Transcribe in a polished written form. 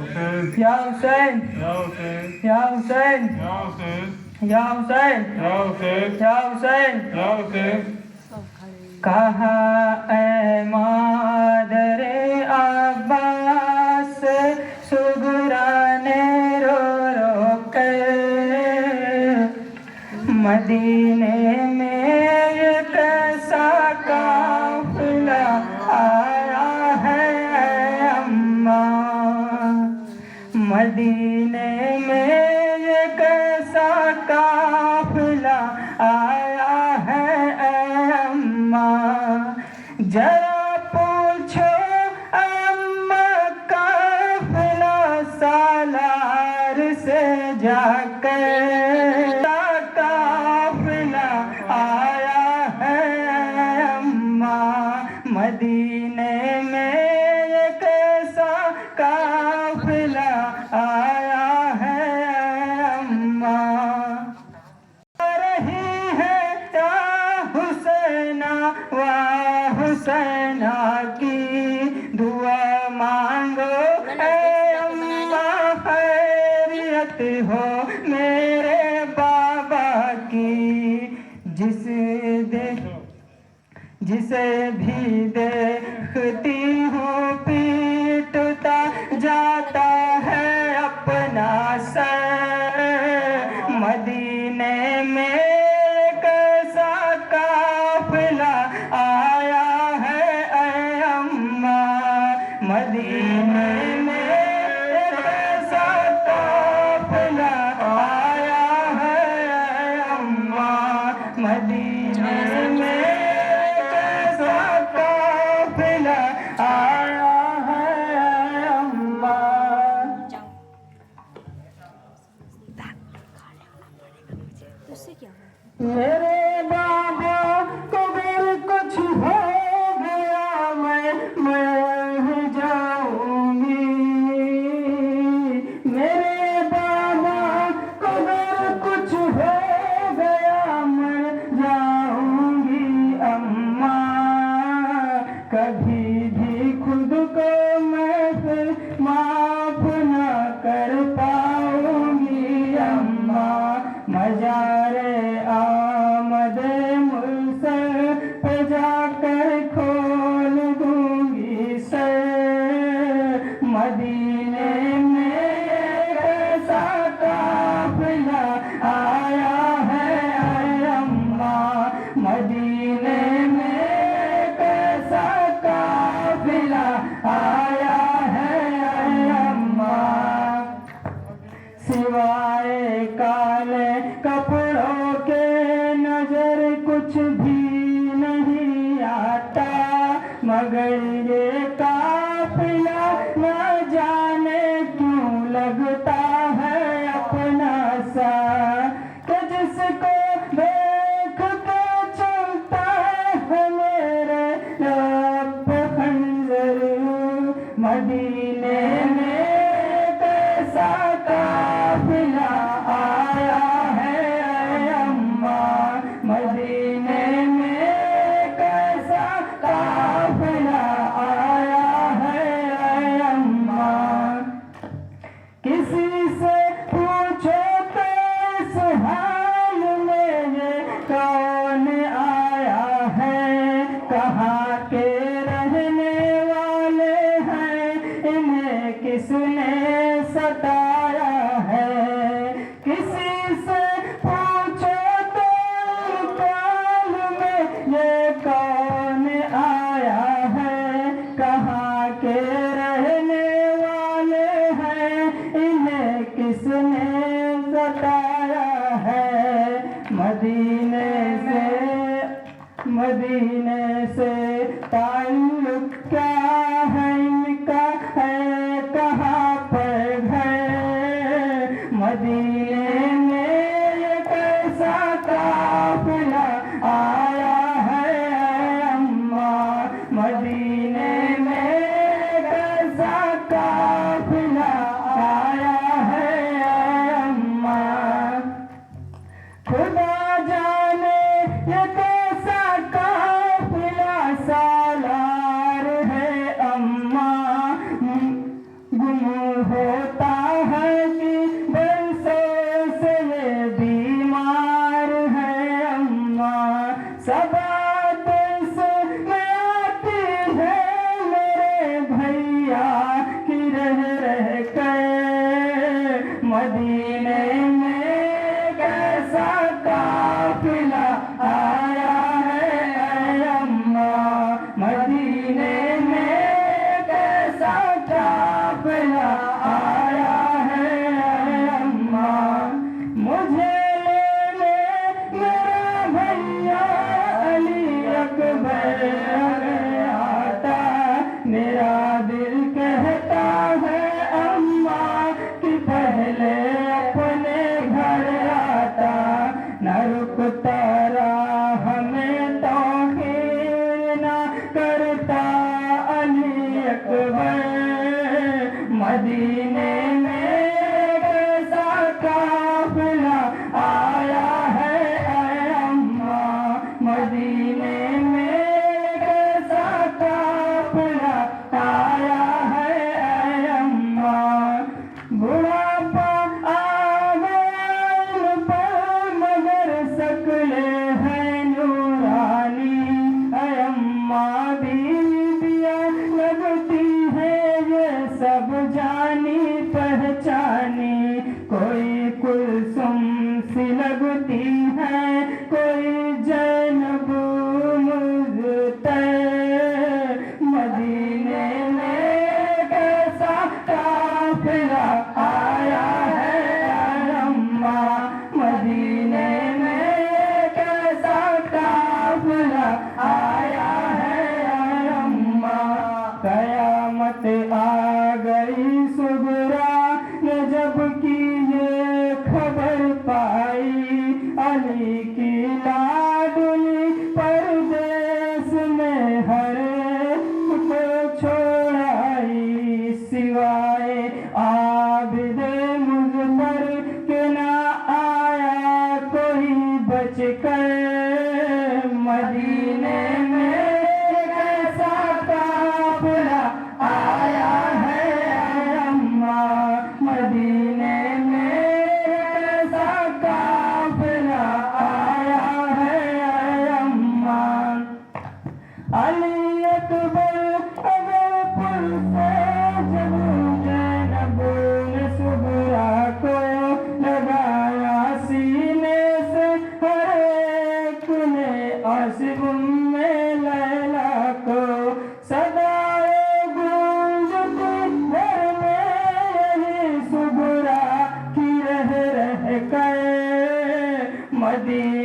या हुसैन या हुसैन या हुसैन या हुसैन। कहा ऐ मादरे अब्बास सुगरा ने रो रो कर, मदीने में एक सा काफिला आया है अम्मा, मदीने में एक सा काफिला आया है अम्मा। जरा पूछो अम्मा काफिला सालार से जाकर, काफिला आया है अम्मा, मदीने में एक सा काफिला आया है अम्मा। रही है या हुसैना वाह हुसैना की दुआ मांगो ऐ अम्मा, खैरियत हो मेरे बाबा की। जिसे भी देखती हूँ पीटता जाता है अपना सर, मदीने में कैसा काफिला आया है ऐ अम्मा, मदीने में कैसा काफिला आया है ऐ अम्मा, मदीने में कैसा काफिला आया है ऐ अम्मा। उससे क्या हुआ? मेरे बाबा को अगर कुछ हो गया मैं मर जाऊंगी, मेरे बाबा को अगर कुछ हो गया मर जाऊंगी अम्मा, कभी भी खुद को मैं फिर माफ न कर पाऊंगी अम्मा। मजारे आमदे मुल्सर पे जाकर खोल दूंगी सर, मदीने में कैसा काफिला आया है ऐ अम्मा, मदीने में कैसा काफिला आया है ऐ अम्मा। सिवाय काले कपड़ों के नजर कुछ भी नहीं आता, मगर ये काफिला न जाने क्यों लगता है अपना सा, कि जिसको देख के चलता है मेरे लब पे खंजर, मदीने में कैसा काफिला आया है ऐ अम्मा, मदीने में कैसा काफिला आया है ऐ अम्मा। किसी से पूछो तो इस हाल में ये कौन आया है, कहाँ के रहने वाले हैं, इन्हें किसने सताया है। किसी से पूछो तो काल में ये कौन आया है, कहाँ के रहने वाले हैं, इन्हें किसने सताया है। मदीने से ताल्लुक क्या है इनका, है कहाँ पर है, मदीने में ये कैसा काफिला आया है ऐ अम्मा, मदीने में कैसा काफिला आया है ऐ अम्मा। खुदा जाने ये कैसा काफिला सालार है अम्मा, गुम हो मदीने में कैसा काफिला आया है अम्मा। मुझे लेने मेरा भैया अली अकबर आता, मेरा दिल कहता है अम्मा कि पहले अपने घर आता। न रुकता रहा हमें तौहीन ना करता अली अकबर। मदीने में कैसा काफिला आया है अम्मा। मदीने में कैसा काफिला आया है अम्मा। बुढ़ापा आ गया पर मगर सकले हैं नूरानी। अम्मा बीबिया लगती है ये सब जानी पहचानी। कोई कुलसुम सी लगती है, कोई जैनब मुझतै। मदीने में कैसा काफिला आया है अम्मा। मदीने में कैसा काफिला आया है अम्मा। कयामत आ गई सुगरा ने जब की ये खबर पाई। अली की लाडली परदेस में हर को छोड़ाई। सिवाय आबिदे मुज़फ़र के ना आया कोई बचकर। मदीने में कैसा काफिला आया है अम्मा। मदीने में कैसा काफिला आया है अम्मा। अली अकबर अगर पुर से जब जैनब ने सुगरा को लगाया सीने से, हर एक ने आसिफ में लैला को सदाए गूंजती घर में यही सुगरा की रह कर। मदीने